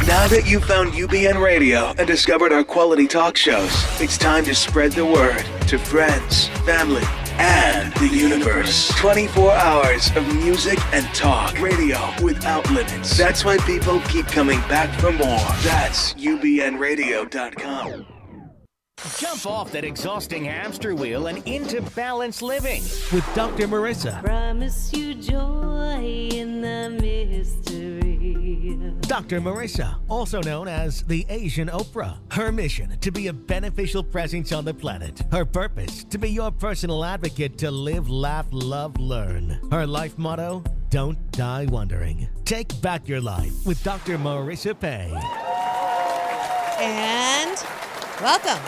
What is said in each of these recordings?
Now that you've found UBN Radio and discovered our quality talk shows, it's time to spread the word to friends, family, and the universe. 24 hours of music and talk. Radio without limits. That's why people keep coming back for more. That's UBNradio.com. Jump off that exhausting hamster wheel and into balanced living with Dr. Marissa. Promise you joy in the mystery. Dr. Marissa, also known as the Asian Oprah. Her mission, to be a beneficial presence on the planet. Her purpose, to be your personal advocate to live, laugh, love, learn. Her life motto, don't die wondering. Take back your life with Dr. Marissa Pay. And welcome.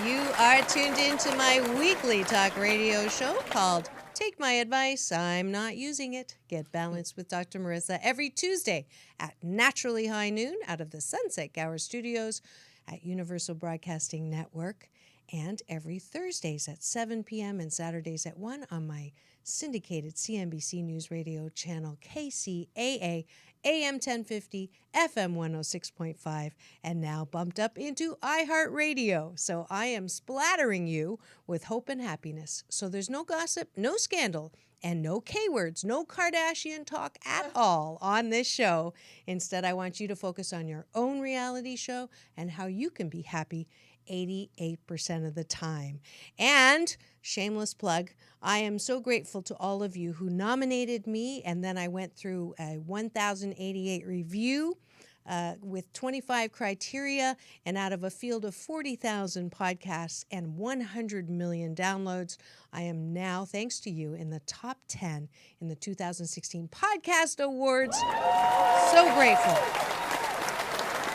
You are tuned into my weekly talk radio show called Take My Advice, I'm Not Using It. Get Balanced with Dr. Marissa every Tuesday at naturally high noon out of the Sunset Gower Studios at Universal Broadcasting Network, and every Thursdays at 7 p.m. and Saturdays at 1 on my syndicated CNBC News Radio channel KCAA AM 1050, FM 106.5, and now bumped up into iHeartRadio. So I am splattering you with hope and happiness. So there's no gossip, no scandal, and no K-words, no Kardashian talk at all on this show. Instead, I want you to focus on your own reality show and how you can be happy 88% of the time. And shameless plug, I am so grateful to all of you who nominated me, and then I went through a 1,088 review with 25 criteria, and out of a field of 40,000 podcasts and 100 million downloads, I am now, thanks to you, in the top 10 in the 2016 Podcast Awards. So grateful.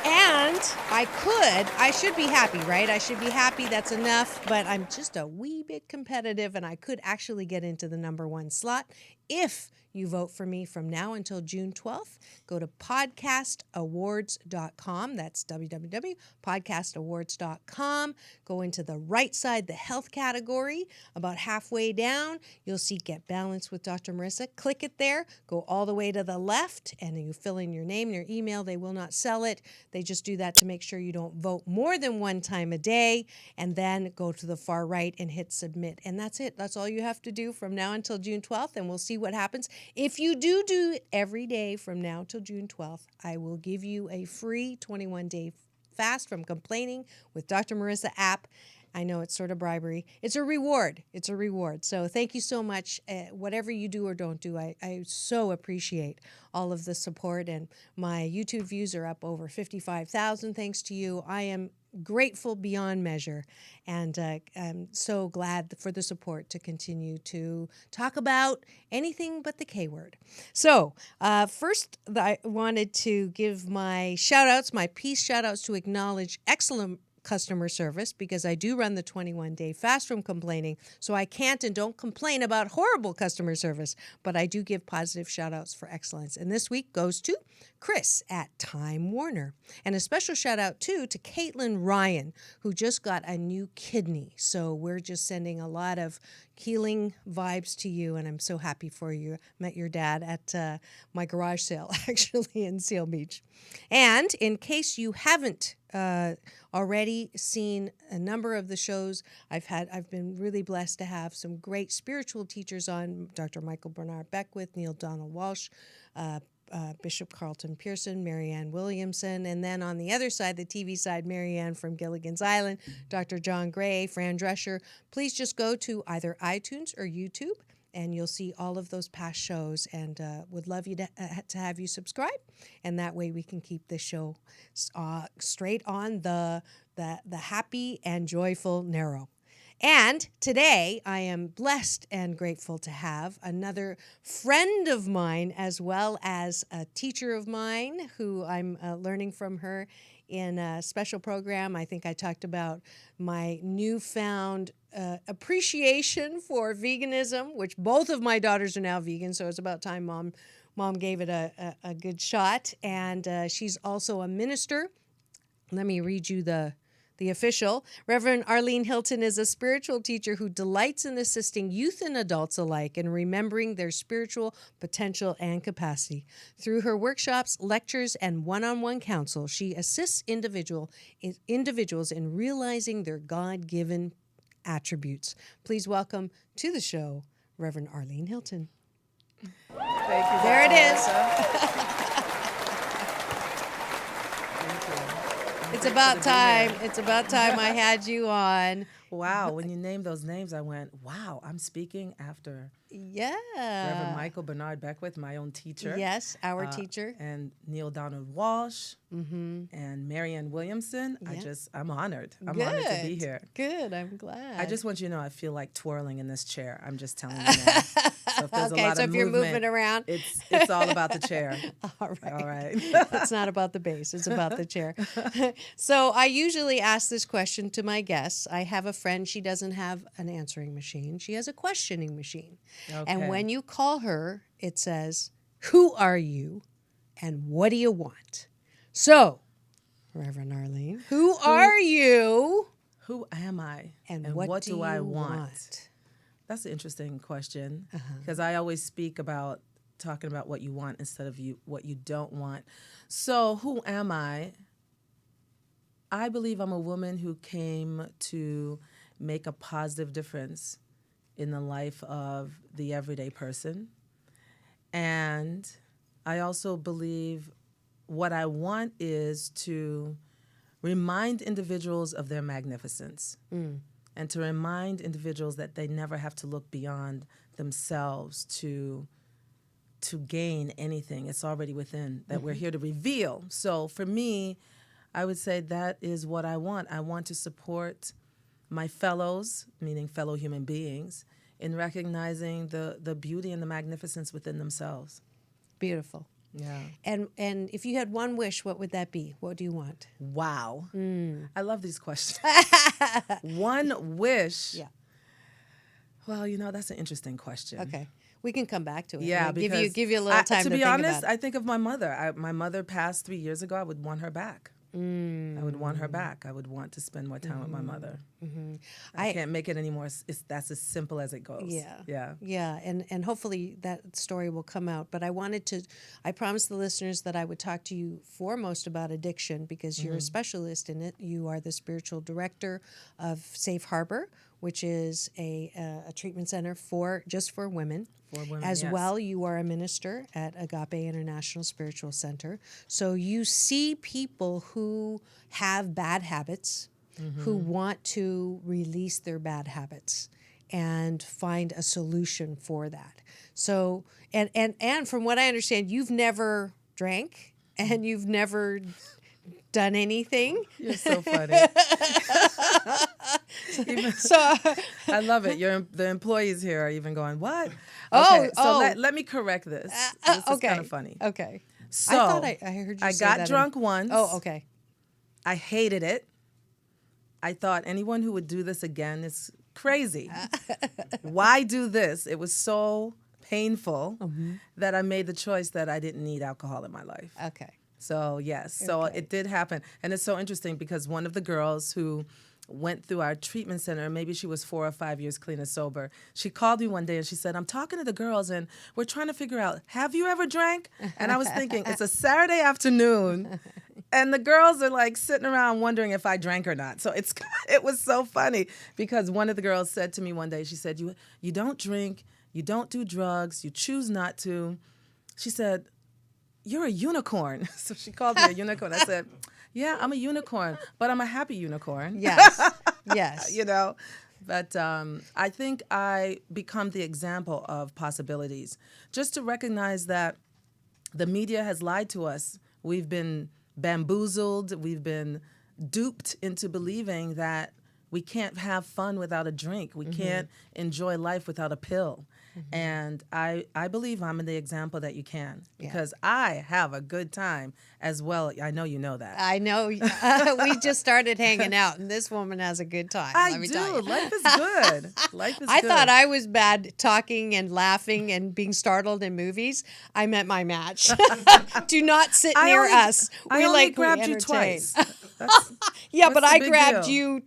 And I should be happy, right? I should be happy, that's enough, but I'm just a wee bit competitive, and I could actually get into the number one slot if you vote for me from now until June 12th. Go to podcastawards.com. That's www.podcastawards.com. Go into the right side, the health category. About halfway down, you'll see Get Balanced with Dr. Marissa. Click it there. Go all the way to the left, and you fill in your name and your email. They will not sell it. They just do that to make sure you don't vote more than one time a day. And then go to the far right and hit submit. And that's it. That's all you have to do from now until June 12th, and we'll see what happens. If you do it every day from now till June 12th, I will give you a free 21-day fast from complaining with Dr. Marissa app. I know it's sort of bribery. It's a reward. It's a reward. So thank you so much. Whatever you do or don't do, I so appreciate all of the support. And my YouTube views are up over 55,000 thanks to you. I am grateful beyond measure, and I'm so glad for the support to continue to talk about anything but the K word. So first, I wanted to give my shout-outs, my peace shout-outs, to acknowledge excellent customer service, because I do run the 21-day fast from complaining, so I can't and don't complain about horrible customer service, but I do give positive shout-outs for excellence. And this week goes to Chris at Time Warner. And a special shout-out, too, to Caitlin Ryan, who just got a new kidney. So we're just sending a lot of healing vibes to you, and I'm so happy for you. Met your dad at my garage sale, actually, in Seal Beach. And in case you haven't already seen a number of the shows I've been really blessed to have some great spiritual teachers on: Dr. Michael Bernard Beckwith, Neil Donald Walsh, Bishop Carlton Pearson, Marianne Williamson, and then on the other side, the TV side, Marianne from Gilligan's Island, Dr. John Gray, Fran Drescher. Please just go to either iTunes or YouTube, and you'll see all of those past shows, and would love you to have you subscribe, and that way we can keep this show straight on the happy and joyful narrow. And today I am blessed and grateful to have another friend of mine, as well as a teacher of mine who I'm learning from her in a special program. I think I talked about my newfound appreciation for veganism, which both of my daughters are now vegan, so it's about time mom gave it a good shot. And she's also a minister. Let me read you the the official. Reverend Arlene Hylton is a spiritual teacher who delights in assisting youth and adults alike in remembering their spiritual potential and capacity. Through her workshops, lectures, and one-on-one counsel, she assists individuals in realizing their God-given attributes. Please welcome to the show, Reverend Arlene Hylton. Thank you. There it is. It's about time. It's about time I had you on. Wow, when you named those names, I went, wow, I'm speaking after Yeah. Reverend Michael Bernard Beckwith, my own teacher. Yes, our teacher. And Neil Donald Walsh and Marianne Williamson. Yeah. I'm honored. I'm Good. honored to be here. Good. I'm glad. I just want you to know I feel like twirling in this chair. I'm just telling you now. So if there's Okay, a lot so of if you're movement, moving around. it's all about the chair. All right. All right. It's not about the bass, it's about the chair. So I usually ask this question to my guests. I have a friend, she doesn't have an answering machine. She has a questioning machine. And Okay. when you call her, it says, "Who are you and what do you want?" So, Reverend Arlene, who are you Who am I? and what do I you want? That's an interesting question because I always speak about talking about what you want instead of what you don't want. So who am I? I believe I'm a woman who came to make a positive difference in the life of the everyday person. And I also believe what I want is to remind individuals of their magnificence. And to remind individuals that they never have to look beyond themselves to gain anything. It's already within, that we're here to reveal. So for me, I would say that is what I want. I want to support my fellows, meaning fellow human beings, in recognizing the beauty and the magnificence within themselves. Beautiful. Yeah. And if you had one wish, what would that be? What do you want? Wow. I love these questions. One wish. Yeah. Well, that's an interesting question. Okay. We can come back to it. Yeah, We'll because give you a little time to to be think honest, about it. I think of my mother. My mother passed 3 years ago. I would want her back. I would want her back. I would want to spend more time with my mother. I can't make it anymore. That's as simple as it goes. Yeah. And hopefully that story will come out. But I promised the listeners that I would talk to you foremost about addiction because you're a specialist in it. You are the spiritual director of Safe Harbor, which is a treatment center just for women. For women, As yes. well, you are a minister at Agape International Spiritual Center. So you see people who have bad habits, who want to release their bad habits and find a solution for that. So, and from what I understand, you've never drank and you've never done anything. You're so funny. So I love it. The employees here are even going, what? Oh, Okay, so let me correct this. This is okay. kind of funny. Okay. So I thought I heard you I say got that drunk once. Oh, okay. I hated it. I thought anyone who would do this again is crazy. Why do this? It was so painful that I made the choice that I didn't need alcohol in my life. Okay. So, yes. So Okay. it did happen. And it's so interesting because one of the girls who went through our treatment center, maybe she was 4 or 5 years clean and sober, she called me one day and she said, I'm talking to the girls and we're trying to figure out, have you ever drank? And I was thinking, it's a Saturday afternoon and the girls are like sitting around wondering if I drank or not. So it was so funny because one of the girls said to me one day, she said, you don't drink, you don't do drugs, you choose not to. She said, you're a unicorn. So she called me a unicorn. I said, yeah, I'm a unicorn, but I'm a happy unicorn. Yes. Yes. But I think I become the example of possibilities. Just to recognize that the media has lied to us. We've been bamboozled. We've been duped into believing that We can't have fun without a drink. We can't enjoy life without a pill. And I believe I'm the example that you can, because I have a good time as well. I know you know that. I know. We just started hanging out, and this woman has a good time. Let me tell you. Life is good. Life is I good. thought I was bad talking and laughing and being startled in movies. I met my match. Do not sit near us. I only grabbed you entertain. twice. Yeah, what's but the I big grabbed deal? you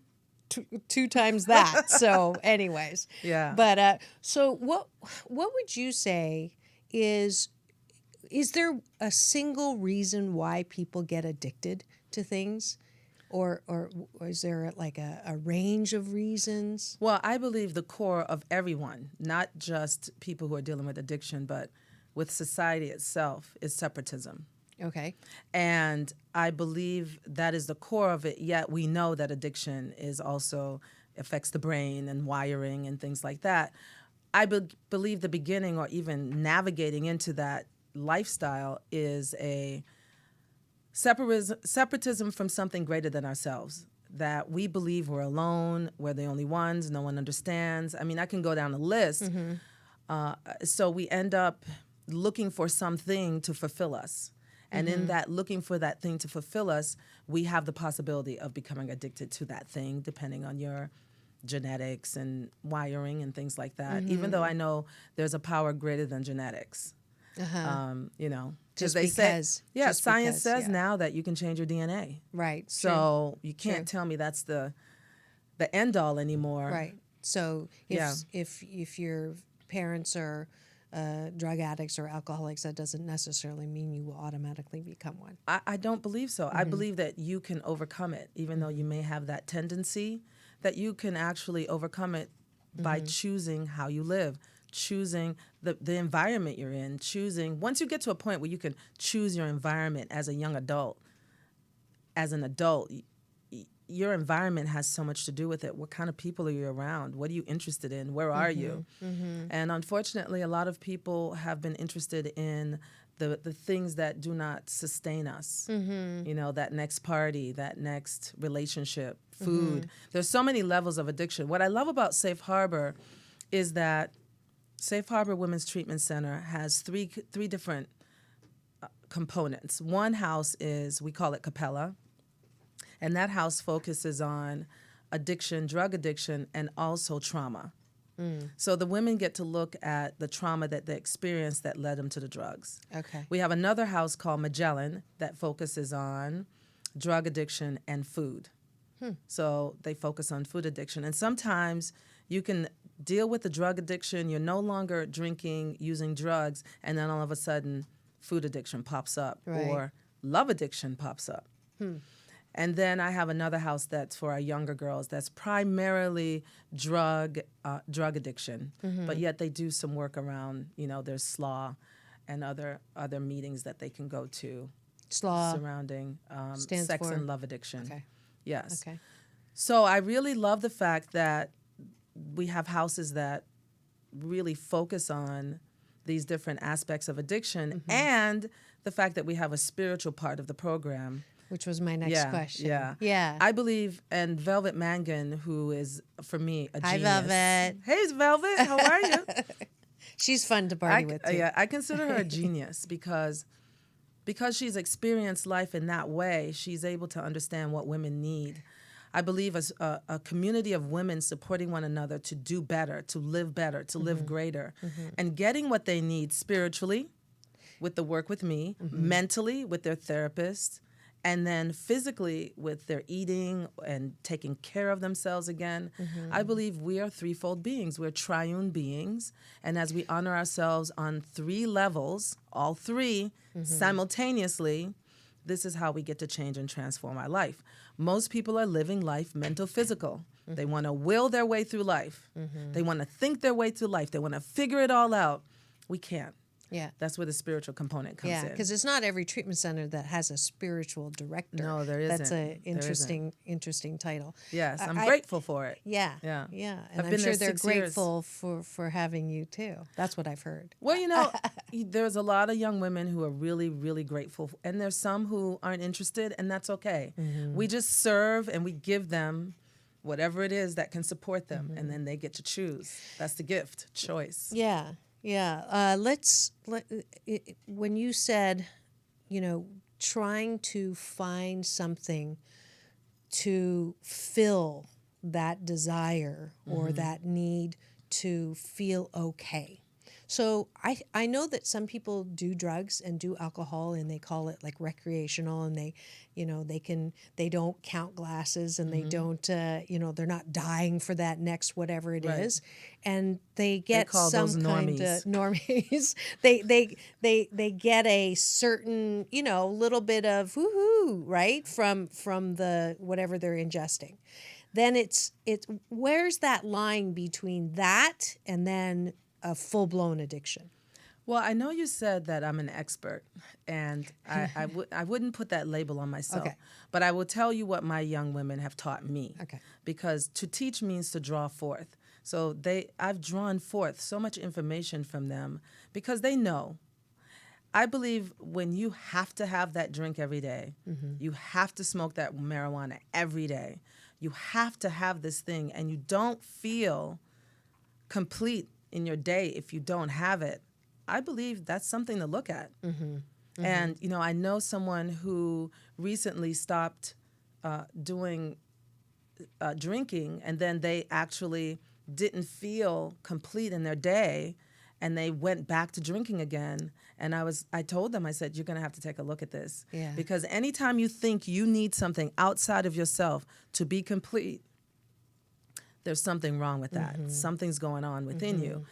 two times that. So, anyways. Yeah. But so what would you say is there a single reason why people get addicted to things, or is there like a range of reasons? Well, I believe the core of everyone, not just people who are dealing with addiction, but with society itself, is separatism. Okay. And I believe that is the core of it, yet we know that addiction is also affects the brain and wiring and things like that. I believe the beginning, or even navigating into that lifestyle, is a separatism from something greater than ourselves, that we believe we're alone, we're the only ones, no one understands. I mean, I can go down a list. So we end up looking for something to fulfill us. And in that looking for that thing to fulfill us, we have the possibility of becoming addicted to that thing, depending on your genetics and wiring and things like that. Even though I know there's a power greater than genetics. You know, Just they because. say, yeah, Just science because, says yeah. now that you can change your DNA. Right. So you True. can't tell me that's the end all anymore. Right. So if Yeah. if your parents are drug addicts or alcoholics, that doesn't necessarily mean you will automatically become one. I don't believe so. I believe that you can overcome it, even though you may have that tendency, that you can actually overcome it by choosing how you live, choosing the environment you're in, choosing, once you get to a point where you can choose your environment as a young adult, as an adult, your environment has so much to do with it. What kind of people are you around? What are you interested in? Where are you? And unfortunately, a lot of people have been interested in the things that do not sustain us. You know, that next party, that next relationship, food. There's so many levels of addiction. What I love about Safe Harbor is that Safe Harbor Women's Treatment Center has three different components. One house is, we call it Capella. And that house focuses on addiction, drug addiction, and also trauma. So the women get to look at the trauma that they experienced that led them to the drugs. Okay. We have another house called Magellan that focuses on drug addiction and food. So they focus on food addiction. And sometimes you can deal with the drug addiction, you're no longer drinking, using drugs, and then all of a sudden food addiction pops up, Right. or love addiction pops up. And then I have another house that's for our younger girls that's primarily drug addiction, but yet they do some work around, you know, there's SLAW and other meetings that they can go to SLAW surrounding stands sex for? and love addiction. Okay. Yes. Okay. So I really love the fact that we have houses that really focus on these different aspects of addiction, and the fact that we have a spiritual part of the program. Which was my next question. Yeah. Yeah. I believe, and Velvet Mangan, who is, for me, a Hi, genius. Velvet. Hey, Velvet. How are you? She's fun to party with too. Yeah, I consider her a genius because she's experienced life in that way. She's able to understand what women need. I believe as a community of women supporting one another to do better, to live greater, and getting what they need spiritually with the work with me, mentally with their therapist, and then physically with their eating and taking care of themselves again. I believe we are threefold beings. We're triune beings. And as we honor ourselves on three levels, all three simultaneously, this is how we get to change and transform our life. Most people are living life mental, physical. They want to will their way through life. They want to think their way through life. They want to figure it all out. We can't. Yeah. That's where the spiritual component comes in. Because it's not every treatment center that has a spiritual director. No, there That's isn't. an interesting title. Yes, I'm I- grateful for it. Yeah. Yeah. Yeah. I've And I'm been sure there they're 6 years. grateful for having you too. That's what I've heard. Well, you know, there's a lot of young women who are really, really grateful, and there's some who aren't interested, and that's okay. We just serve and we give them whatever it is that can support them, and then they get to choose. That's the gift, choice. Yeah, yeah. When you said, trying to find something to fill that desire or that need to feel okay. So I know that some people do drugs and do alcohol and they call it like recreational, and they don't count glasses and they don't they're not dying for that next whatever it is, and they get call some those kind normies. of normies. they get a certain little bit of woohoo, right, from the whatever they're ingesting. Then it's where's that line between that and then a full-blown addiction? Well, I know you said that I'm an expert, and I wouldn't put that label on myself. Okay. But I will tell you what my young women have taught me. Okay. Because to teach means to draw forth. So I've drawn forth so much information from them because they know. I believe when you have to have that drink every day, you have to smoke that marijuana every day, you have to have this thing, and you don't feel complete in your day if you don't have it, I believe that's something to look at. And, I know someone who recently stopped doing drinking, and then they actually didn't feel complete in their day, and they went back to drinking again. And I told them, I said, you're going to have to take a look at this. Yeah. Because anytime you think you need something outside of yourself to be complete, there's something wrong with that. Something's going on within you.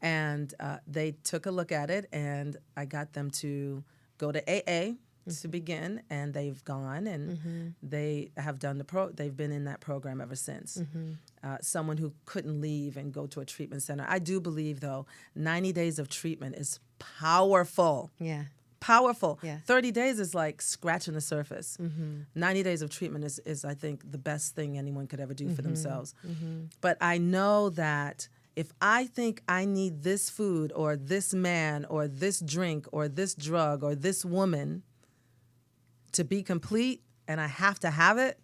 And they took a look at it, and I got them to go to AA to begin, and they've gone, and they have done they've been in that program ever since. Someone who couldn't leave and go to a treatment center. I do believe, though, 90 days of treatment is powerful. Yeah. Powerful. Yeah. 30 days is like scratching the surface. 90 days of treatment is, I think, the best thing anyone could ever do for themselves. But I know that if I think I need this food or this man or this drink or this drug or this woman to be complete, and I have to have it,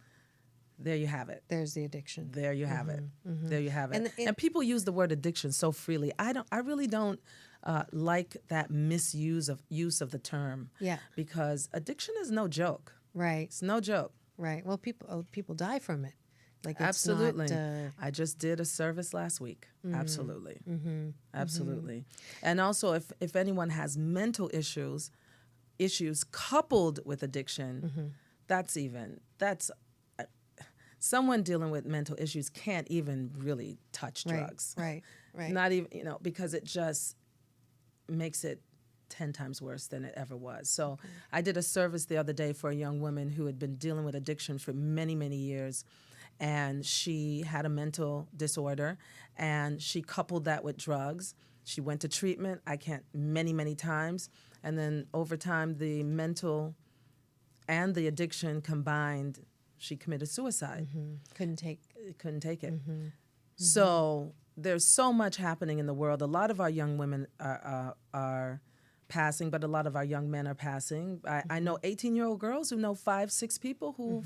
there you have it. There's the addiction. There you have it. There you have it. And And people use the word addiction so freely. I really don't like that use of the term. Yeah. Because addiction is no joke. Right. It's no joke. Right. Well, people die from it. Like it's Absolutely. Not, I just did a service last week. Absolutely. Absolutely. And also, if anyone has mental issues coupled with addiction, that's someone dealing with mental issues can't even really touch drugs. Right. Not even, because it just makes it 10 times worse than it ever was. So I did a service the other day for a young woman who had been dealing with addiction for many, many years. And she had a mental disorder, and she coupled that with drugs. She went to treatment, many, many times. And then over time, the mental and the addiction combined, she committed suicide. Couldn't take. Couldn't take it. So there's so much happening in the world. A lot of our young women are passing, but a lot of our young men are passing. I know 18-year-old girls who know 5, 6 people who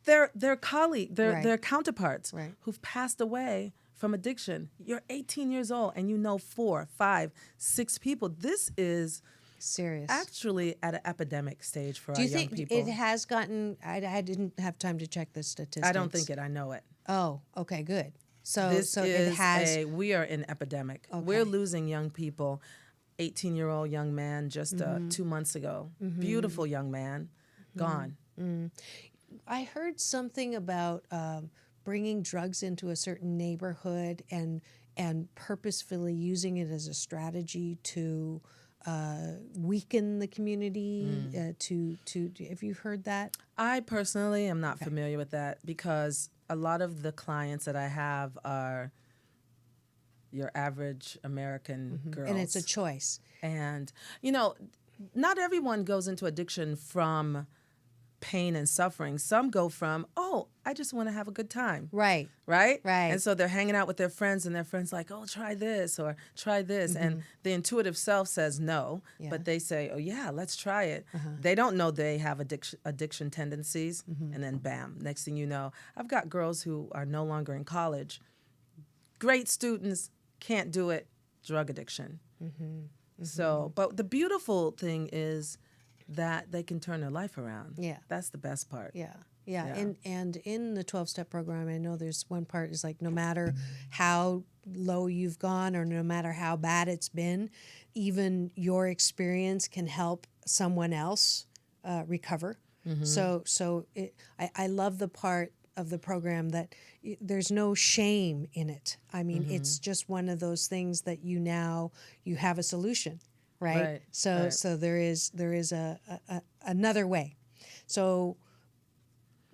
their colleague, their counterparts who've passed away from addiction. You're 18 years old and you know 4, 5, 6 people. This is Serious. actually at an epidemic stage for Do our you young think people. it has gotten? I didn't have time to check the statistics. I don't think it. I know it. Oh, okay, good. So This it is has. we are in epidemic. Okay. We're losing young people. 18-year-old young man just 2 months ago. Beautiful young man, gone. I heard something about bringing drugs into a certain neighborhood and purposefully using it as a strategy to weaken the community. Have you heard that? I personally am not familiar with that because a lot of the clients that I have are your average American girls. And it's a choice. And, not everyone goes into addiction from pain and suffering. Some go from, oh, I just want to have a good time. Right. Right? Right. And so they're hanging out with their friends, and their friends like, oh, try this or try this. And the intuitive self says no, Yeah. but they say, oh, yeah, let's try it. They don't know they have addiction tendencies. And then bam, next thing you know, I've got girls who are no longer in college, great students, can't do it, drug addiction. So, but the beautiful thing is that they can turn their life around. Yeah. That's the best part. Yeah. Yeah. Yeah. And in the 12-step program, I know there's one part is like no matter how low you've gone or no matter how bad it's been, even your experience can help someone else recover. I love the part of the program that there's no shame in it. I mean, it's just one of those things that you have a solution, right? So there is a another way. So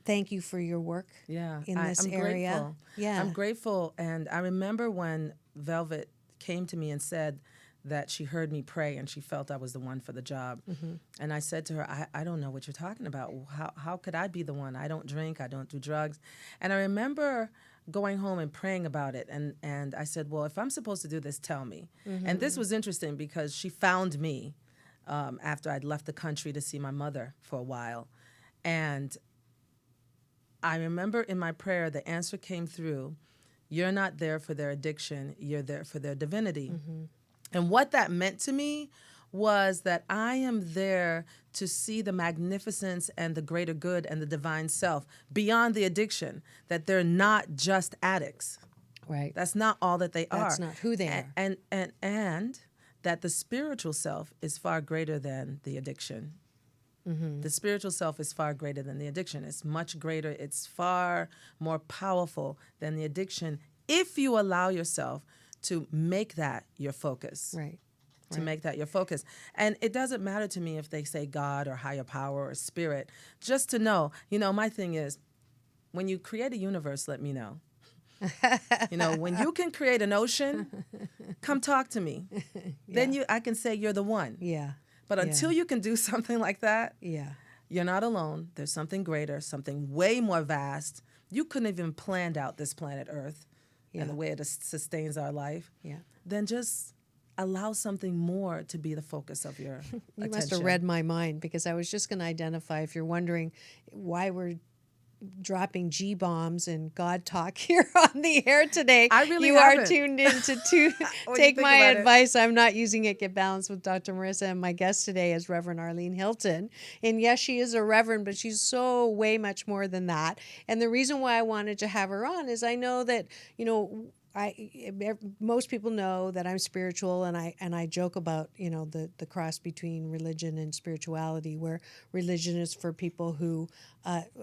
thank you for your work in this I'm area. Grateful. Yeah. I'm grateful. And I remember when Velvet came to me and said that she heard me pray and she felt I was the one for the job. And I said to her, I don't know what you're talking about. How could I be the one? I don't drink. I don't do drugs. And I remember going home and praying about it. And I said, well, if I'm supposed to do this, tell me. And this was interesting because she found me after I'd left the country to see my mother for a while. And I remember in my prayer, the answer came through, you're not there for their addiction, you're there for their divinity. And what that meant to me was that I am there to see the magnificence and the greater good and the divine self beyond the addiction, that they're not just addicts. Right. That's not all that they are. That's not who they are. And that the spiritual self is far greater than the addiction. The spiritual self is far greater than the addiction. It's much greater. It's far more powerful than the addiction if you allow yourself to make that your focus. Right. To make that your focus. And it doesn't matter to me if they say God or higher power or spirit. Just to know, my thing is, when you create a universe, let me know. When you can create an ocean, come talk to me. Then I can say you're the one. Yeah. But until you can do something like that, Yeah. you're not alone. There's something greater, something way more vast. You couldn't have even planned out this planet Earth and the way it sustains our life. Yeah. Then just allow something more to be the focus of your attention. You must have read my mind because I was just going to identify, if you're wondering why we're dropping G-bombs and God talk here on the air today. I really You haven't. are tuned in to What do you take think my about it? advice. I'm not using it. Get balanced with Dr. Marissa. And my guest today is Reverend Arlene Hylton. And yes, she is a reverend, but she's so way much more than that. And the reason why I wanted to have her on is I know that, most people know that I'm spiritual, and I joke about the cross between religion and spirituality, where religion is for people who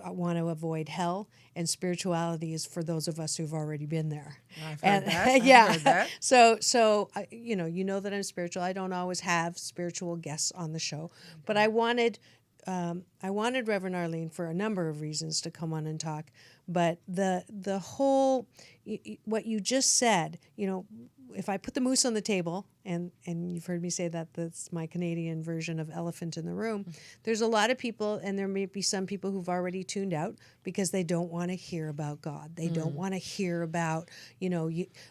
want to avoid hell, and spirituality is for those of us who've already been there. I've heard that. I've heard that. So you know that I'm spiritual. I don't always have spiritual guests on the show, but I wanted Reverend Arlene for a number of reasons to come on and talk. But the whole, what you just said, if I put the moose on the table, and you've heard me say that that's my Canadian version of elephant in the room, there's a lot of people, and there may be some people who've already tuned out because they don't want to hear about God. They don't want to hear about,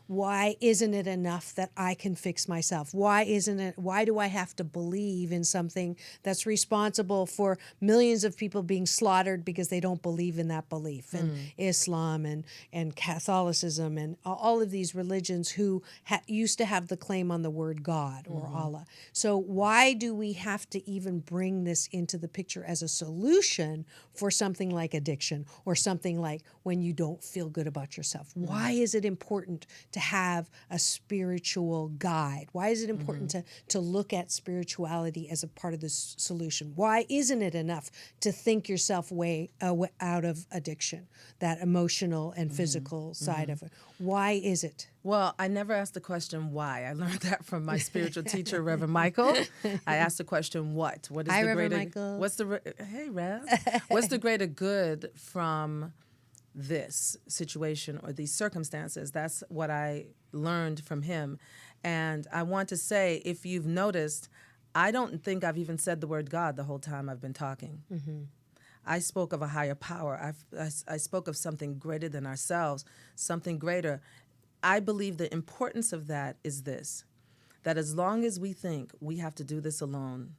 why isn't it enough that I can fix myself? Why do I have to believe in something that's responsible for millions of people being slaughtered because they don't believe in that belief? And Islam and Catholicism and all of these religions who used to have the claim on the word God or Allah. So why do we have to even bring this into the picture as a solution for something like addiction or something like when you don't feel good about yourself? Why is it important to have a spiritual guide? Why is it important to look at spirituality as a part of the solution? Why isn't it enough to think yourself way out of addiction, that emotional and physical side of it? Why is it? Well, I never asked the question why. I learned that from my spiritual teacher, Reverend Michael. I asked the question what? What is Hi, the Reverend greater? Michael. What's the hey, Rev? What's the greater good from this situation or these circumstances? That's what I learned from him. And I want to say, if you've noticed, I don't think I've even said the word God the whole time I've been talking. I spoke of a higher power. I spoke of something greater than ourselves, something greater. I believe the importance of that is this, that as long as we think we have to do this alone,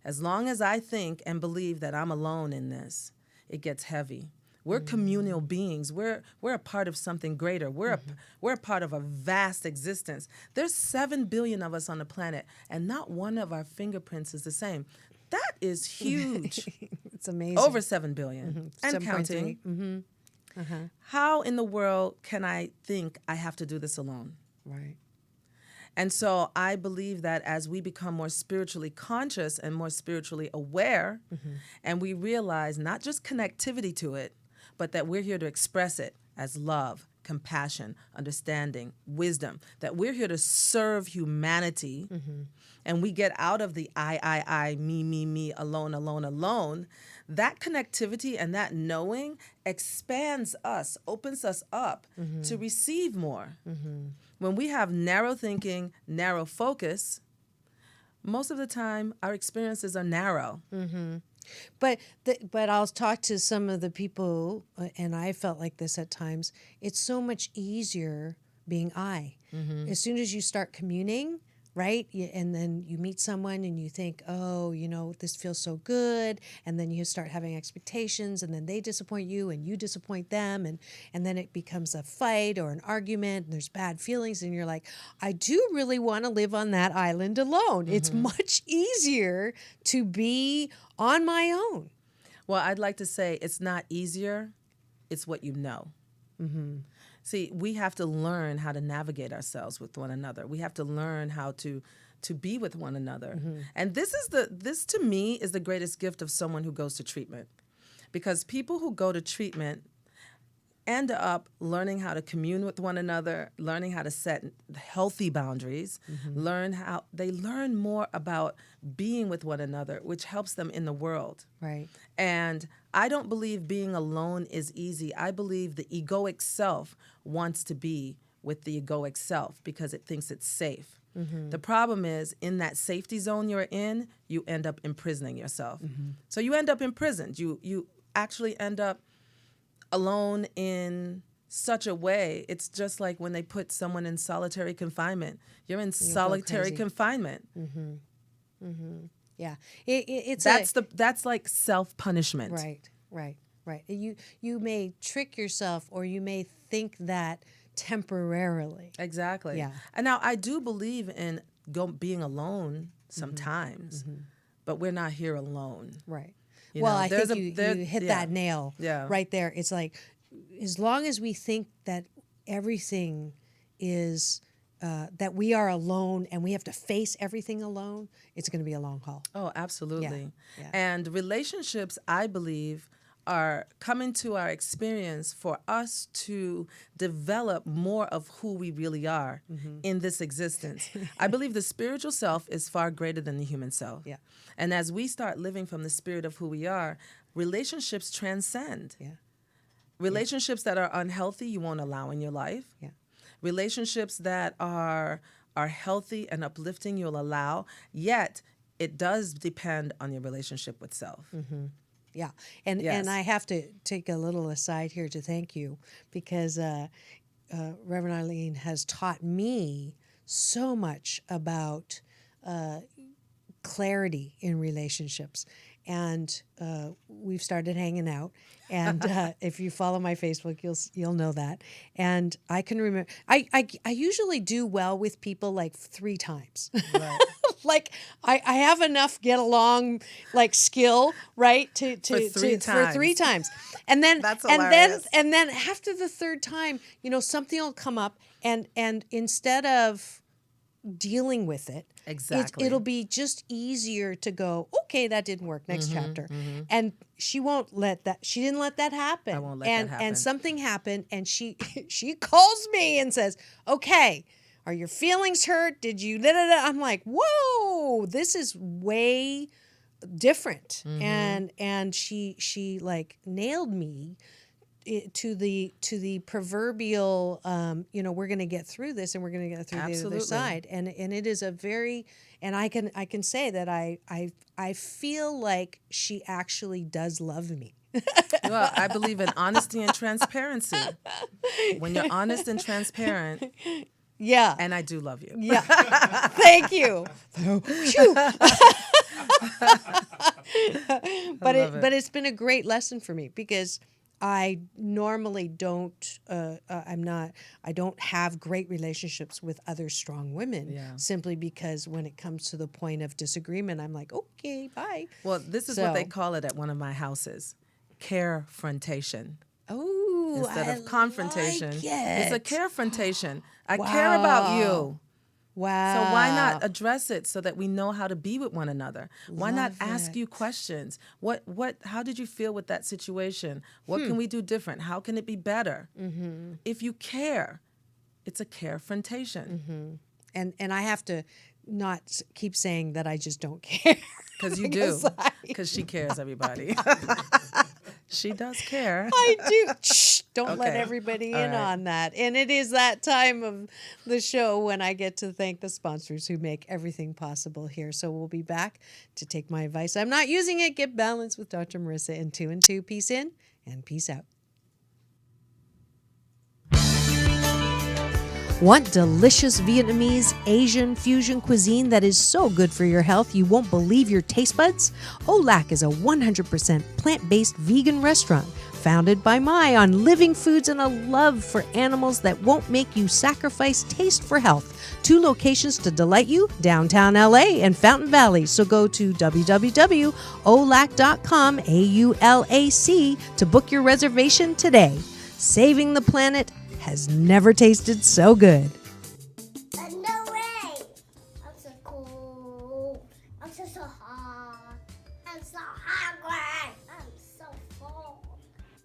as long as I think and believe that I'm alone in this, it gets heavy. We're communal beings. We're a part of something greater. We're a part of a vast existence. There's 7 billion of us on the planet, and not one of our fingerprints is the same. That is huge. It's amazing. Over 7 billion and 7.3. counting. How in the world can I think I have to do this alone? Right. And so I believe that as we become more spiritually conscious and more spiritually aware, and we realize not just connectivity to it, but that we're here to express it as love, compassion, understanding, wisdom, that we're here to serve humanity, and we get out of the I, me, alone, alone, that connectivity and that knowing expands us, opens us up to receive more. When we have narrow thinking, narrow focus, most of the time our experiences are narrow. But I'll talk to some of the people, and I felt like this at times. It's so much easier being I. As soon as you start communing, right? And then you meet someone and you think, oh, this feels so good. And then you start having expectations, and then they disappoint you and you disappoint them. And then it becomes a fight or an argument, and there's bad feelings. And you're like, I do really want to live on that island alone. It's much easier to be on my own. Well, I'd like to say it's not easier, it's what you know. See, we have to learn how to navigate ourselves with one another. We have to learn how to be with one another. And this to me is the greatest gift of someone who goes to treatment. Because people who go to treatment end up learning how to commune with one another, learning how to set healthy boundaries, they learn more about being with one another, which helps them in the world. Right. And I don't believe being alone is easy. I believe the egoic self wants to be with the egoic self because it thinks it's safe. The problem is, in that safety zone you're in, you end up imprisoning yourself. So you end up imprisoned. You actually end up alone in such a way. It's just like when they put someone in solitary confinement. You're in solitary confinement. Yeah. It's that's like self-punishment. Right. You may trick yourself, or you may think that temporarily. Exactly. Yeah. And now I do believe in being alone sometimes, but we're not here alone. Right. You Well, know, I there's think you hit that nail right there. It's like, as long as we think that everything is, that we are alone and we have to face everything alone, it's going to be a long haul. Oh, absolutely. Yeah. And relationships, I believe, are coming to our experience for us to develop more of who we really are in this existence. I believe the spiritual self is far greater than the human self. Yeah. And as we start living from the spirit of who we are, relationships transcend. Yeah. Relationships that are unhealthy, you won't allow in your life. Yeah. Relationships that are healthy and uplifting, you'll allow. Yet, it does depend on your relationship with self. Yeah. And I have to take a little aside here to thank you, because Reverend Arlene has taught me so much about clarity in relationships. And we've started hanging out. And if you follow my Facebook, you'll know that. And I can remember, I usually do well with people like 3 times. Right. Like I have enough get along like skill, right? For 3 times. And then That's hilarious. and then after the 3rd time, something will come up, and instead of dealing with it, exactly, it'll be just easier to go, okay, that didn't work, next chapter. And she didn't let that happen. I won't let that happen. And something happened, and she calls me and says, okay, are your feelings hurt? Did you I'm like, whoa, this is way different. And she like nailed me to the proverbial, we're going to get through this, and we're going to get through the other side. And it is a very, and I can say that I feel like she actually does love me. Well, I believe in honesty and transparency. When you're honest and transparent, Yeah. and I do love you. Yeah. Thank you. Phew. But it's been a great lesson for me because I normally don't. I don't have great relationships with other strong women. Yeah. Simply because when it comes to the point of disagreement, I'm like, okay, bye. Well, this is what they call it at one of my houses: carefrontation. Oh, Instead of confrontation, like it's a it. carefrontation. I care about you. Wow. So why not address it so that we know how to be with one another? Why not Love ask it. you questions? How did you feel with that situation? What can we do different? How can it be better? Mm-hmm. If you care, it's a carefrontation. Mm-hmm. And I have to not keep saying that I just don't care. Because you do. Because she cares, everybody. She does care. I do. Shh, don't let Okay. everybody All in right. on that. And it is that time of the show when I get to thank the sponsors who make everything possible here. So we'll be back to take my advice. I'm not using it. Get balanced with Dr. Marissa in 2 and 2. Peace in and peace out. Want delicious Vietnamese Asian fusion cuisine that is so good for your health you won't believe your taste buds? Olac is a 100% plant-based vegan restaurant founded by Mai on living foods and a love for animals that won't make you sacrifice taste for health. 2 locations to delight you, downtown LA and Fountain Valley. So go to www.olac.com, AULAC, to book your reservation today. Saving the planet has never tasted so good. No way! I'm so cool. I'm so hot. I'm so hungry. I'm so full.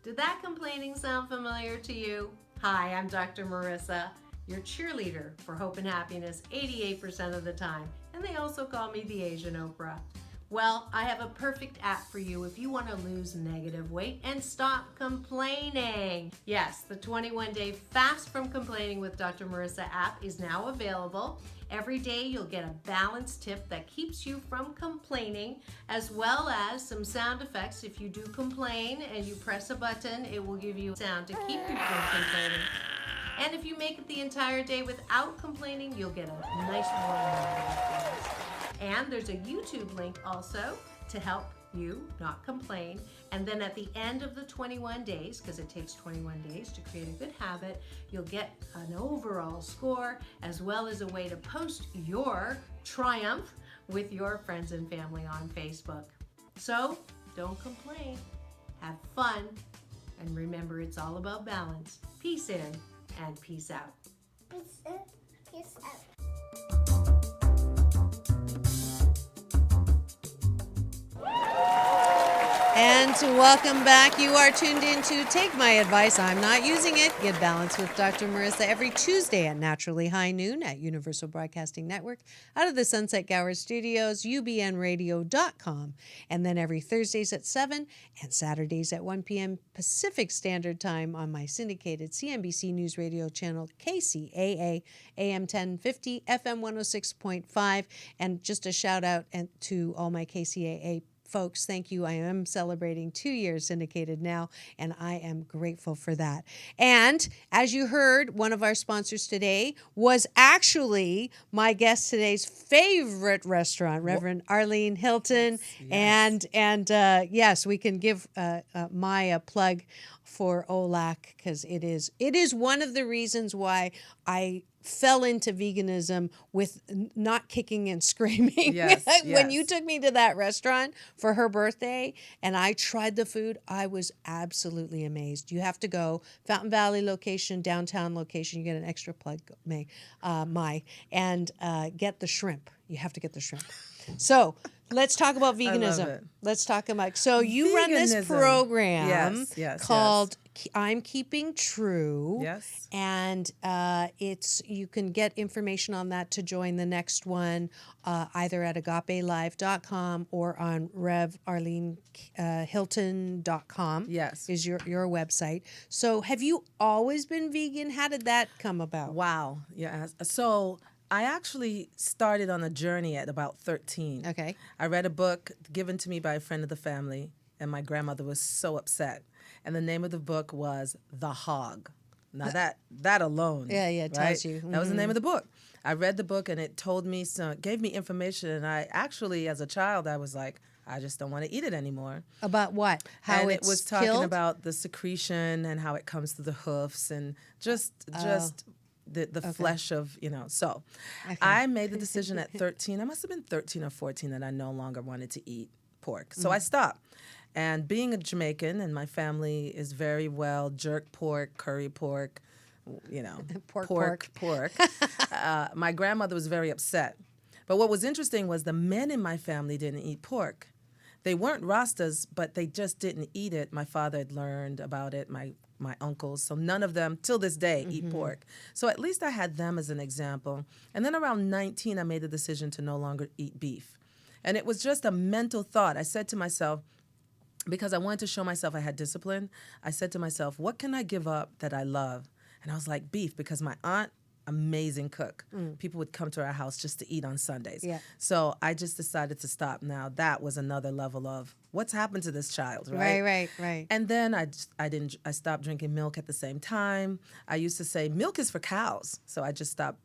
Did that complaining sound familiar to you? Hi, I'm Dr. Marissa, your cheerleader for hope and happiness 88% of the time. And they also call me the Asian Oprah. Well, I have a perfect app for you if you want to lose negative weight and stop complaining. Yes, the 21-day Fast from Complaining with Dr. Marissa app is now available. Every day you'll get a balanced tip that keeps you from complaining, as well as some sound effects. If you do complain and you press a button, it will give you sound to keep you from complaining. And if you make it the entire day without complaining, you'll get a nice warm memory. And there's a YouTube link also to help you not complain. And then at the end of the 21 days, because it takes 21 days to create a good habit, you'll get an overall score as well as a way to post your triumph with your friends and family on Facebook. So don't complain, have fun, and remember it's all about balance. Peace in and peace out. Peace in, peace out. And welcome back. You are tuned in to Take My Advice. I'm not using it. Get balanced with Dr. Marissa every Tuesday at naturally high noon at Universal Broadcasting Network out of the Sunset Gower Studios, ubnradio.com. And then every Thursdays at 7 and Saturdays at 1 p.m. Pacific Standard Time on my syndicated CNBC News Radio channel KCAA, AM 1050, FM 106.5. And just a shout out to all my KCAA folks, thank you. I am celebrating 2 years syndicated now, and I am grateful for that. And as you heard, one of our sponsors today was actually my guest today's favorite restaurant, Reverend Arlene Hylton. Yes. And yes, we can give my plug for OLAC because it is one of the reasons why I fell into veganism with not kicking and screaming. Yes, When yes. you took me to that restaurant for her birthday and I tried the food, I was absolutely amazed. You have to go Fountain Valley location, downtown location. You get an extra plug, and get the shrimp. You have to get the shrimp. So let's talk about veganism. it. Let's talk about, so you run this Veganism. program Yes, called I'm Keeping True. Yes. And you can get information on that to join the next one, either at agapelive.com or on revarlenehylton.com. Yes. Is your website. So have you always been vegan? How did that come about? Wow. Yeah. So I actually started on a journey at about 13. Okay. I read a book given to me by a friend of the family, and my grandmother was so upset. And the name of the book was The Hog. Now that alone, it tells you. That was the name of the book. I read the book and it told me gave me information, and I actually, as a child, I was like, I just don't want to eat it anymore. About what? How and it's it was talking killed? about the secretion and how it comes through the hoofs and just the flesh of, So I made the decision at 13. I must have been 13 or 14 that I no longer wanted to eat pork. So I stopped. And being a Jamaican, and my family is very well jerk pork, curry pork, pork. My grandmother was very upset. But what was interesting was the men in my family didn't eat pork. They weren't Rastas, but they just didn't eat it. My father had learned about it, my uncles. So none of them, till this day, eat pork. So at least I had them as an example. And then around 19, I made the decision to no longer eat beef. And it was just a mental thought. I said to myself, because I wanted to show myself I had discipline, I said to myself, what can I give up that I love? And I was like, beef, because my aunt, amazing cook. People would come to our house just to eat on Sundays. Yeah. So I just decided to stop. Now that was another level of what's happened to this child, right? Right. And then I stopped drinking milk at the same time. I used to say milk is for cows, so I just stopped.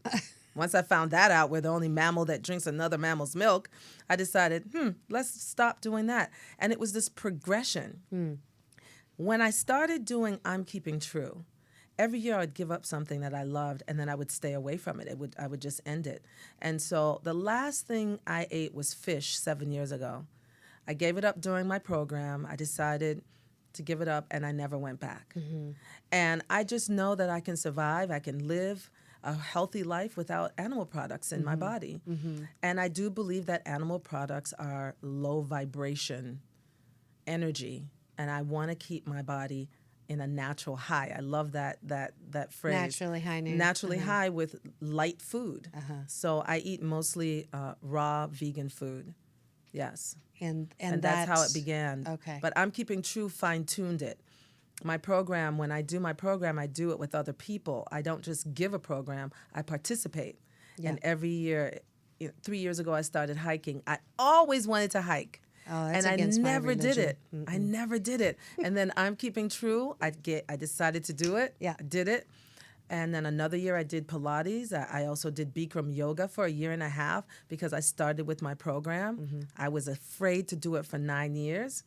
Once I found that out, we're the only mammal that drinks another mammal's milk, I decided, let's stop doing that. And it was this progression. When I started doing I'm Keeping True, every year I'd give up something that I loved, and then I would stay away from it. I would just end it. And so the last thing I ate was fish 7 years ago. I gave it up during my program. I decided to give it up, and I never went back. And I just know that I can survive, I can live a healthy life without animal products in my body. And I do believe that animal products are low vibration energy, and I want to keep my body in a natural high. I love that phrase. Naturally high. Naturally high with light food. So I eat mostly raw vegan food. Yes. And that's how it began. Okay. But I'm Keeping True fine-tuned it. My program, when I do my program, I do it with other people. I don't just give a program, I participate. Yeah. And every year, 3 years ago, I started hiking. I always wanted to hike. Oh, that's and against I never my did religion. it. I never did it. And then I'm Keeping True. I decided to do it. Yeah. I did it. And then another year I did Pilates. I also did Bikram yoga for a year and a half because I started with my program. I was afraid to do it for 9 years.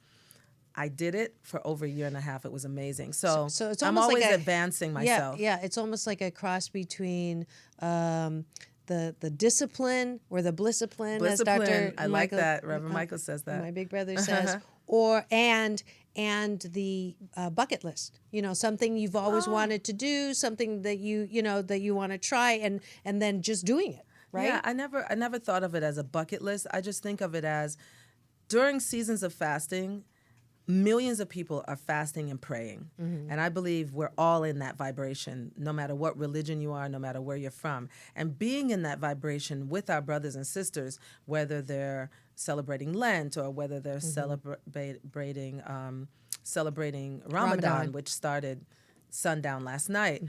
I did it for over a year and a half. It was amazing. So it's I'm almost always like advancing myself. Yeah, it's almost like a cross between the discipline or the blissipline, as Dr. I like that. Reverend Michael says that. My big brother says, and the bucket list. Something you've always wanted to do, something that you want to try, and then just doing it. Right? Yeah, I never thought of it as a bucket list. I just think of it as during seasons of fasting, millions of people are fasting and praying. And I believe we're all in that vibration, no matter what religion you are, no matter where you're from. And being in that vibration with our brothers and sisters, whether they're celebrating Lent or whether they're celebrating Ramadan, which started sundown last night,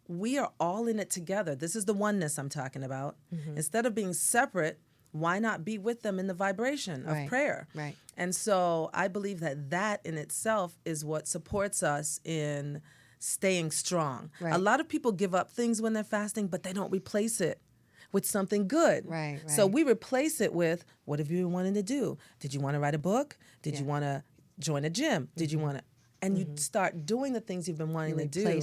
we are all in it together. This is the oneness I'm talking about. Instead of being separate, why not be with them in the vibration of prayer? Right. And so I believe that in itself is what supports us in staying strong. Right. A lot of people give up things when they're fasting, but they don't replace it with something good. Right. So we replace it with, what have you been wanting to do? Did you want to write a book? Did you want to join a gym? Did you want to? And you start doing the things you've been wanting to do.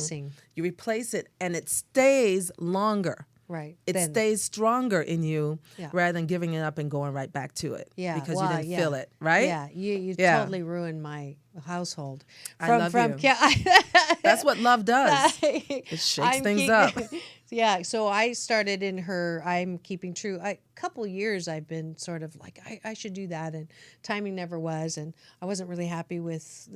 You replace it, and it stays longer. Right. It stays stronger in you Yeah. rather than giving it up and going right back to it. Yeah. Because you didn't feel it, right? Yeah. You Yeah. totally ruined my household. I love you. That's what love does. It shakes things up. Yeah. So I started in her I'm Keeping True. A couple years I've been sort of like, I should do that. And timing never was. And I wasn't really happy with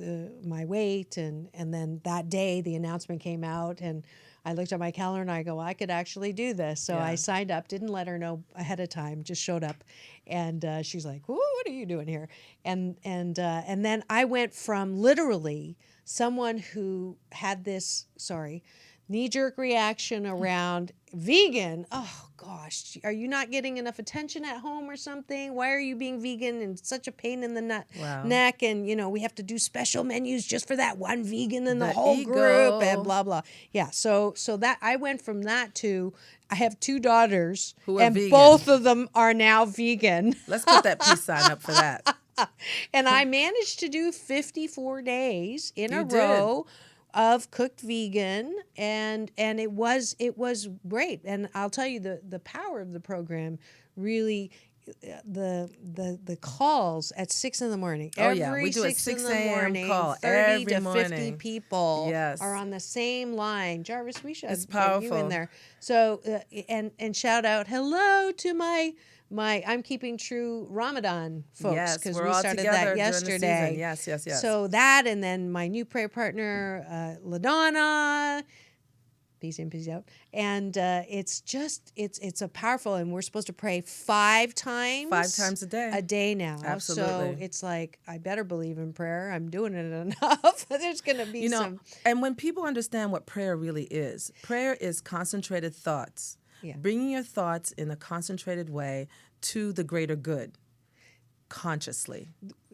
my weight. And then that day the announcement came out, and I looked at my calendar and I go, I could actually do this. So I signed up, didn't let her know ahead of time, just showed up. And she's like, "Ooh, what are you doing here?" And then I went from literally someone who had this knee-jerk reaction around vegan. Oh gosh, are you not getting enough attention at home or something? Why are you being vegan and such a pain in the neck? And we have to do special menus just for that one vegan in the whole group and blah blah. Yeah, so that I went from that to I have 2 daughters Who are and vegan. both of them are now vegan. Let's put that peace sign up for that. And I managed to do 54 days in a You did. row of cooked vegan, and it was great. And I'll tell you the power of the program really. The calls at 6 in the morning. Oh, yeah. We do a 6 6 in the a.m. morning, call 30 every to 50 morning. people Yes. are on the same line. Jarvis, we should It's get you powerful. in there. So and shout out hello to my I'm Keeping True Ramadan folks, Yes, because we're we all started together that during the yesterday. season. Yes. So that, and then my new prayer partner, LaDonna. Peace in, peace out. And it's a powerful, and we're supposed to pray 5 times. 5 times a day. A day now. Absolutely. So it's like, I better believe in prayer. I'm doing it enough. There's going to be some. And when people understand what prayer really is, prayer is concentrated thoughts. Yeah. Bringing your thoughts in a concentrated way to the greater good, consciously.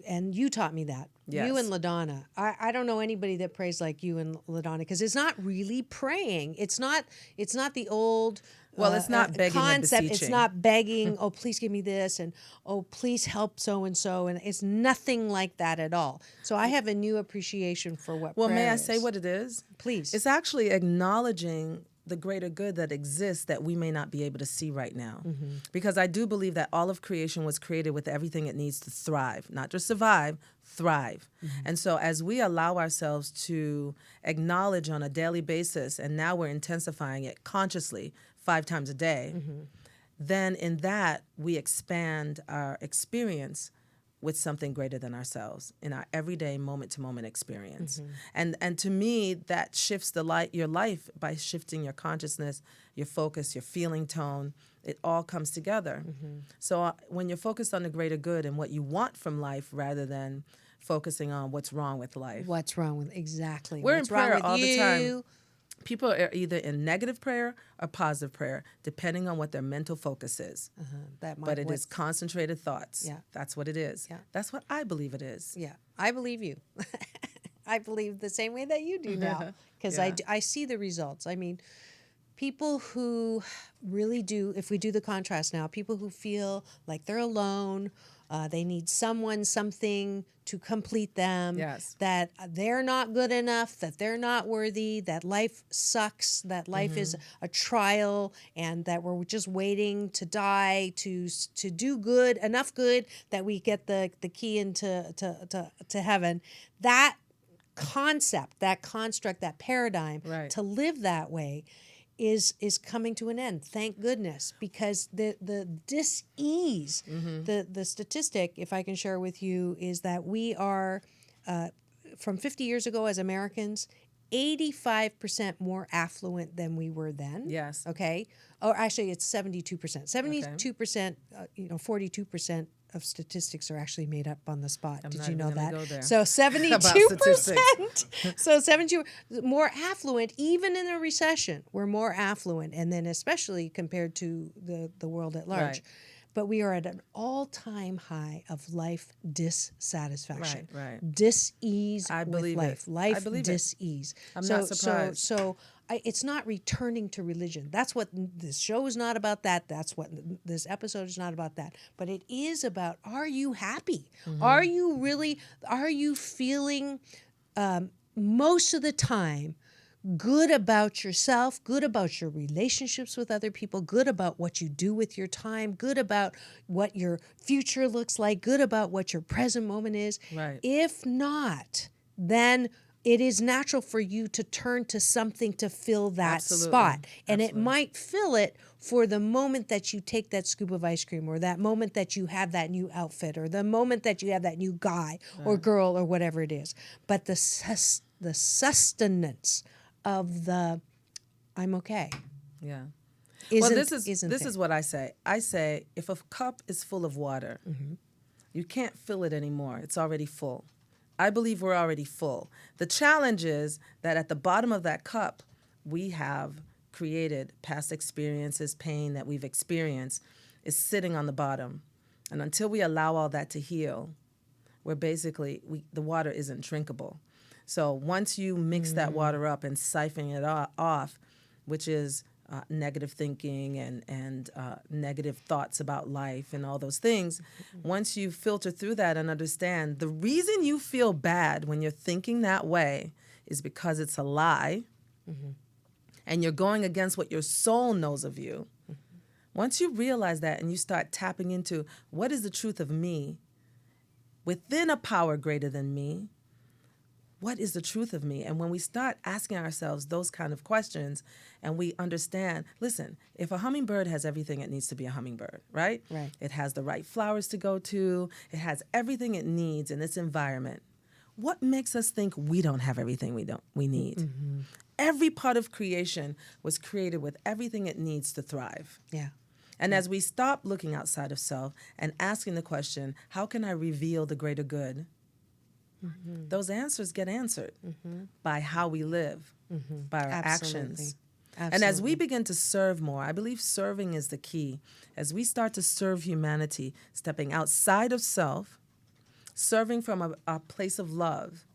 And you taught me that. Yes. You and LaDonna. I don't know anybody that prays like you and LaDonna, because it's not really praying. It's not the old Well, it's not begging and concept. It's beseeching. not begging, oh, please give me this, and oh, please help so-and-so. And it's nothing like that at all. So I have a new appreciation for what Well, prayer may I is. say what it is? Please. It's actually acknowledging the greater good that exists that we may not be able to see right now. Mm-hmm. Because I do believe that all of creation was created with everything it needs to thrive, not just survive, thrive. Mm-hmm. And so as we allow ourselves to acknowledge on a daily basis, and now we're intensifying it consciously 5 times a day, Mm-hmm. then in that we expand our experience with something greater than ourselves in our everyday moment-to-moment experience. And to me, that shifts your life by shifting your consciousness, your focus, your feeling tone. It all comes together. So when you're focused on the greater good and what you want from life rather than focusing on what's wrong with life. What's wrong with, exactly. We're What's in prayer wrong with all the time. you? People are either in negative prayer or positive prayer, depending on what their mental focus is. But it is concentrated thoughts. Yeah. That's what it is. Yeah. That's what I believe it is. Yeah, I believe you. I believe the same way that you do now, because Yeah. I see the results. I mean, people who really do, if we do the contrast now, people who feel like they're alone, they need someone, something to complete them, Yes. that they're not good enough, that they're not worthy, that life sucks, that life is a trial, and that we're just waiting to die to do good, enough good that we get the key into to heaven. That concept, that construct, that paradigm, Right. to live that way is coming to an end. Thank goodness, because the dis-ease, the statistic, if I can share with you, is that we are from 50 years ago as Americans, 85% more affluent than we were then. Yes. Okay. Or actually, it's 72%. 72%. 42% of statistics are actually made up on the spot. Did not you know even gonna that? go there. So 72%. So 72 more affluent, even in a recession. We're more affluent, and then especially compared to the world at large. Right. But we are at an all-time high of life dissatisfaction. Right. Dis-ease I with believe life. it. Life I believe it. dis-ease. I'm not surprised. So it's not returning to religion. That's what this show is not about. That's what this episode is not about. That, but it is about: are you happy? Are you feeling most of the time good about yourself, good about your relationships with other people, good about what you do with your time, good about what your future looks like, good about what your present moment is? Right. If not, then it is natural for you to turn to something to fill that Absolutely. spot. And it Absolutely. might fill it for the moment that you take that scoop of ice cream, or that moment that you have that new outfit, or the moment that you have that new guy or girl or whatever it is. But the sustenance of the I'm okay. Yeah. Isn't, This is what I say. I say, if a cup is full of water, you can't fill it anymore. It's already full. I believe we're already full. The challenge is that at the bottom of that cup we have created, past experiences, pain that we've experienced, is sitting on the bottom. And until we allow all that to heal, we're basically, the water isn't drinkable. So once you mix that water up and siphon it off, which is negative thinking and negative thoughts about life and all those things, once you filter through that and understand the reason you feel bad when you're thinking that way is because it's a lie, and you're going against what your soul knows of you. Once you realize that and you start tapping into what is the truth of me within a power greater than me, what is the truth of me? And when we start asking ourselves those kind of questions and we understand, listen, if a hummingbird has everything it needs to be a hummingbird, right? Right. It has the right flowers to go to. It has everything it needs in its environment. What makes us think we don't have everything we need? Every part of creation was created with everything it needs to thrive. Yeah. And as we stop looking outside of self and asking the question, how can I reveal the greater good? Those answers get answered by how we live, by our actions. And as we begin to serve more, I believe serving is the key. As we start to serve humanity, stepping outside of self, serving from a place of love,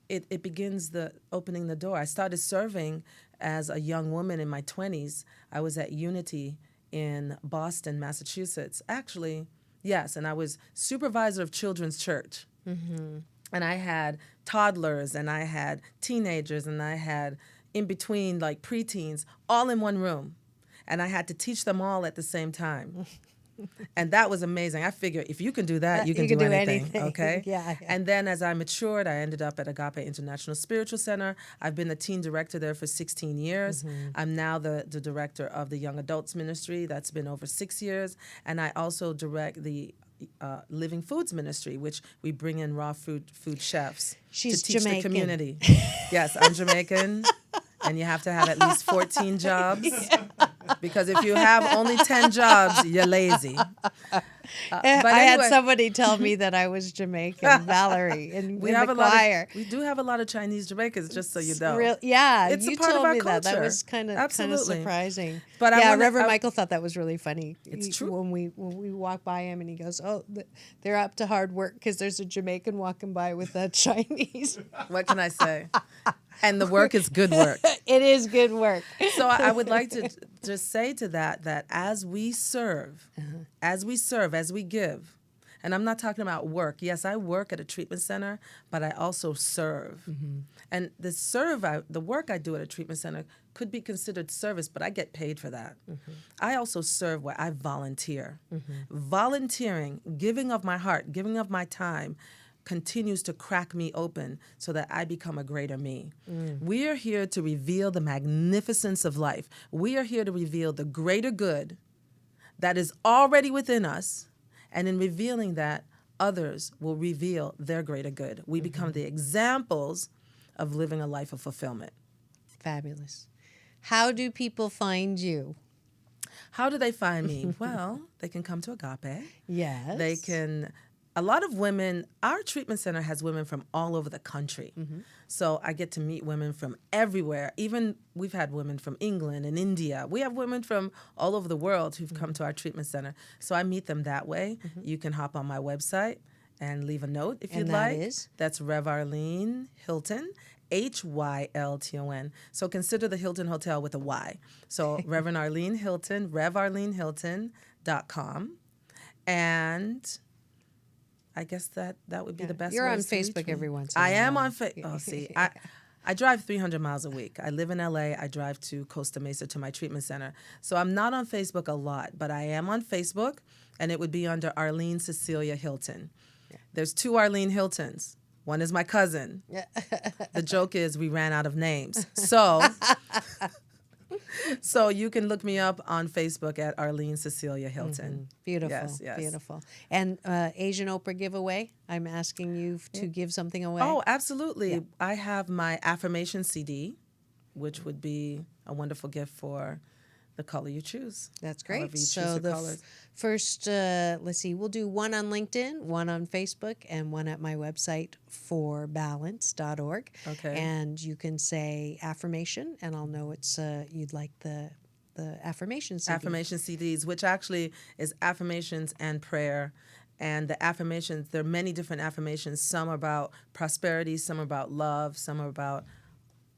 it begins opening the door. I started serving as a young woman in my 20s. I was at Unity in Boston, Massachusetts. Actually, yes, and I was supervisor of Children's Church. And I had toddlers, and I had teenagers, and I had in between, like preteens, all in one room. And I had to teach them all at the same time. And that was amazing. I figure if you can do that, you can do anything. Okay? Yeah. And then as I matured, I ended up at Agape International Spiritual Center. I've been the teen director there for 16 years. I'm now the director of the Young Adults Ministry. That's been over 6 years. And I also direct the Living Foods Ministry, which we bring in raw food chefs She's to teach Jamaican. the community. Yes, I'm Jamaican, and you have to have at least 14 jobs. Because if you have only 10 jobs, you're lazy. But I had anyway. somebody tell me that I was Jamaican, Valerie, in We the have a choir. we do have a lot of Chinese Jamaicans, just so you know. It's you a part told of our me that. That culture. was kind of Absolutely. surprising. But Reverend Michael thought that was really funny. It's true. When we walk by him and he goes, "Oh, they're up to hard work because there's a Jamaican walking by with a Chinese." What can I say? And the work is good work. It is good work. So I would like to just say to that as we serve, as we give, and I'm not talking about work. Yes, I work at a treatment center, but I also serve. And the work I do at a treatment center could be considered service, but I get paid for that. I also serve where I volunteer. Volunteering, giving of my heart, giving of my time, continues to crack me open so that I become a greater me. We are here to reveal the magnificence of life. We are here to reveal the greater good that is already within us. And in revealing that, others will reveal their greater good. We become the examples of living a life of fulfillment. Fabulous. How do people find you? How do they find me? Well, they can come to Agape. Yes. They can. A lot of women, our treatment center has women from all over the country. So I get to meet women from everywhere. Even we've had women from England and India. We have women from all over the world who've come to our treatment center. So I meet them that way. You can hop on my website and leave a note if you'd that like. is? That's Rev Arlene Hylton, Hylton. So consider the Hilton Hotel with a Y. So Reverend Arlene Hylton, RevArleneHylton.com. And I guess that would be the best You're on ways to reach Facebook me. every once in a I am while. on Facebook. Oh, see, I drive 300 miles a week. I live in LA. I drive to Costa Mesa to my treatment center. So I'm not on Facebook a lot, but I am on Facebook, and it would be under Arlene Cecilia Hylton. There's 2 Arlene Hyltons. One is my cousin. The joke is we ran out of names. So you can look me up on Facebook at Arlene Cecilia Hylton. Beautiful. Yes. Beautiful. And Asian Oprah giveaway, I'm asking you to give something away. Oh, absolutely. Yeah. I have my affirmation CD, which would be a wonderful gift for the color you choose. That's However great. you So choose the colors. first, let's see, we'll do one on LinkedIn, one on Facebook, and one at my website forbalance.org. Okay. And you can say affirmation, and I'll know it's you'd like the affirmation CD. Affirmation CDs, which actually is affirmations and prayer. And the affirmations, there are many different affirmations. Some are about prosperity, some are about love, some are about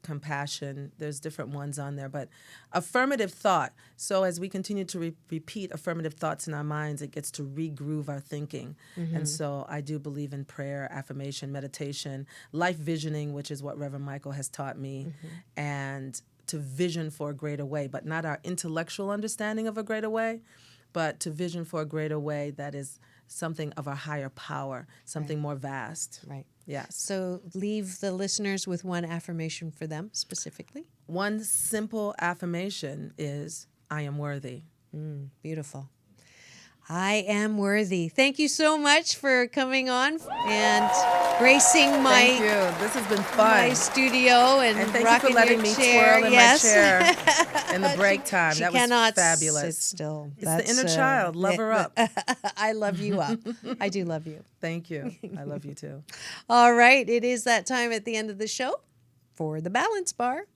compassion. There's different ones on there. But affirmative thought. So as we continue to repeat affirmative thoughts in our minds, it gets to regroove our thinking. And so I do believe in prayer, affirmation, meditation, life visioning, which is what Reverend Michael has taught me, and to vision for a greater way, but not our intellectual understanding of a greater way, but to vision for a greater way that is something of a higher power, something more vast. Right. Yes. So leave the listeners with one affirmation for them specifically. One simple affirmation is, I am worthy. Beautiful. I am worthy. Thank you so much for coming on and gracing Thank my you. This has been my fun. studio and And thank you rocking for letting your me chair. twirl in Yes. my chair in the break time. She That was cannot fabulous. sit still. It's the inner child. Love her up. I love you up. I do love you. Thank you. I love you too. All right. It is that time at the end of the show for the Balance Bar,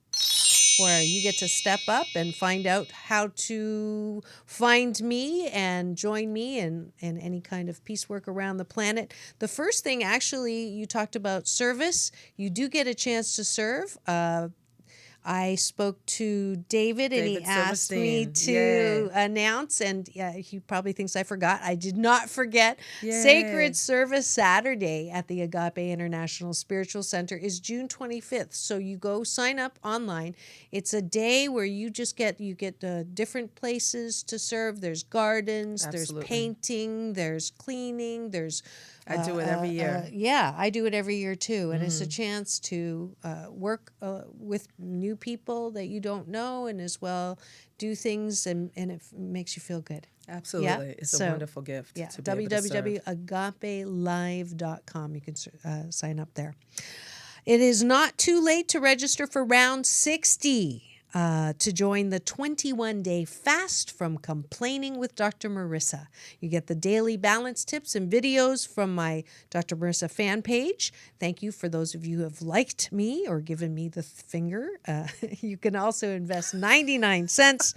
where you get to step up and find out how to find me and join me in any kind of peace work around the planet. The first thing, actually, you talked about service. You do get a chance to serve. I spoke to David and he David asked me Silverstein. to Yay. announce, and he probably thinks I forgot. I did not forget. Yay. Sacred Service Saturday at the Agape International Spiritual Center is June 25th. So you go sign up online. It's a day where you get different places to serve. There's gardens, Absolutely. there's painting, there's cleaning, there's I do it every year. yeah, I do it every year too. And it's a chance to work with new people that you don't know and as well do things and it makes you feel good. Absolutely. Yeah? It's a So, wonderful gift. Yeah, To be able to serve. www.agapelive.com. You can sign up there. It is not too late to register for round 60. To join the 21-day fast from Complaining with Dr. Marissa. You get the daily balance tips and videos from my Dr. Marissa fan page. Thank you for those of you who have liked me or given me the finger. You can also invest 99 cents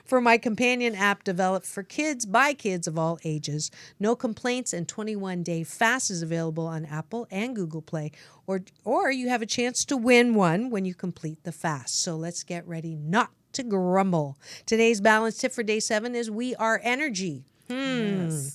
for my companion app developed for kids by kids of all ages. No complaints and 21-day fast is available on Apple and Google Play. Or you have a chance to win one when you complete the fast. So let's get ready not to grumble. Today's balance tip for day 7 is we are energy. Yes.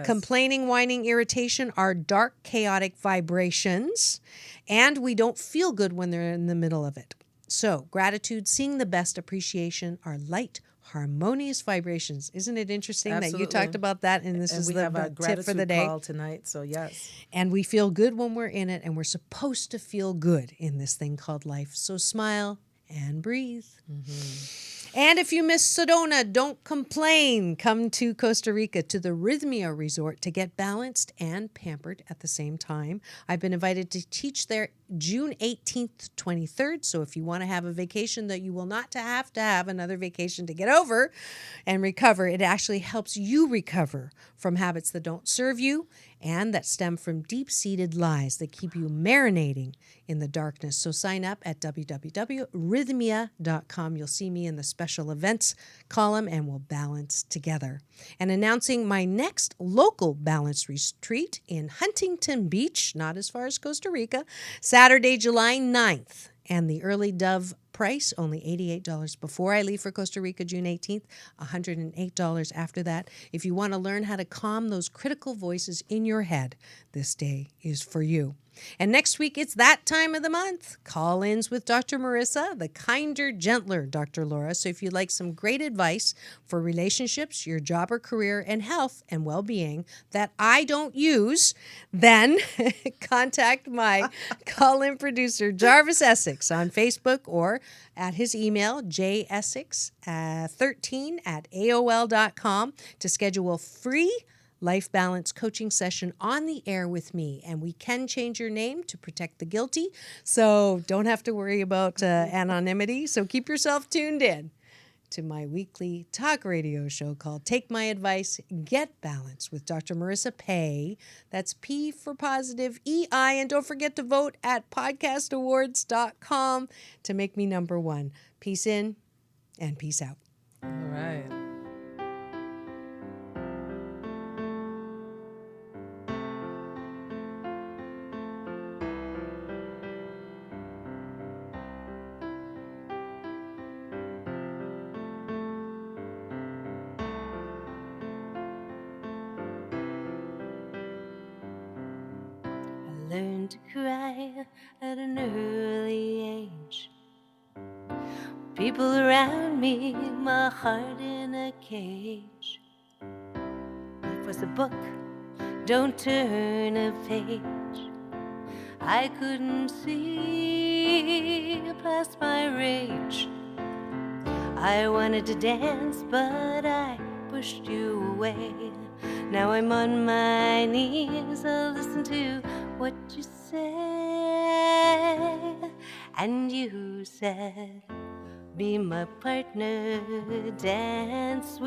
Complaining, whining, irritation are dark, chaotic vibrations, and we don't feel good when they're in the middle of it. So gratitude, seeing the best, appreciation are light, harmonious vibrations. Isn't it interesting that you Absolutely. talked about that? And this is we the have our tip gratitude for the day. call tonight, so yes. And we feel good when we're in it, and we're supposed to feel good in this thing called life. So smile and breathe. And if you miss Sedona, don't complain. Come to Costa Rica to the Rhythmia Resort to get balanced and pampered at the same time. I've been invited to teach there June 18th to 23rd. So if you want to have a vacation that you will not have to have another vacation to get over and recover, it actually helps you recover from habits that don't serve you and that stem from deep-seated lies that keep you marinating in the darkness. So sign up at www.rhythmia.com. You'll see me in the special events column and we'll balance together. And announcing my next local balance retreat in Huntington Beach, not as far as Costa Rica, Saturday, July 9th. And the early dove price, only $88 before I leave for Costa Rica, June 18th, $108 after that. If you want to learn how to calm those critical voices in your head, this day is for you. And next week, it's that time of the month. Call-ins with Dr. Marissa, the kinder, gentler Dr. Laura. So if you'd like some great advice for relationships, your job or career, and health and well-being that I don't use, then contact my call-in producer, Jarvis Essex, on Facebook or at his email, jsessex13@aol.com to schedule a free Life Balance coaching session on the air with me. And we can change your name to protect the guilty, so don't have to worry about anonymity. So keep yourself tuned in to my weekly talk radio show called Take My Advice, Get Balance with Dr. Marissa Pay. That's P for positive, EI. And don't forget to vote at podcastawards.com to make me number one. Peace in and peace out. All right. I learned to cry at an early age. People around me, my heart in a cage. Life was a book, don't turn a page. I couldn't see past my rage. I wanted to dance, but I pushed you away. Now I'm on my knees, I'll listen to what you say. And you said, be my partner, dance with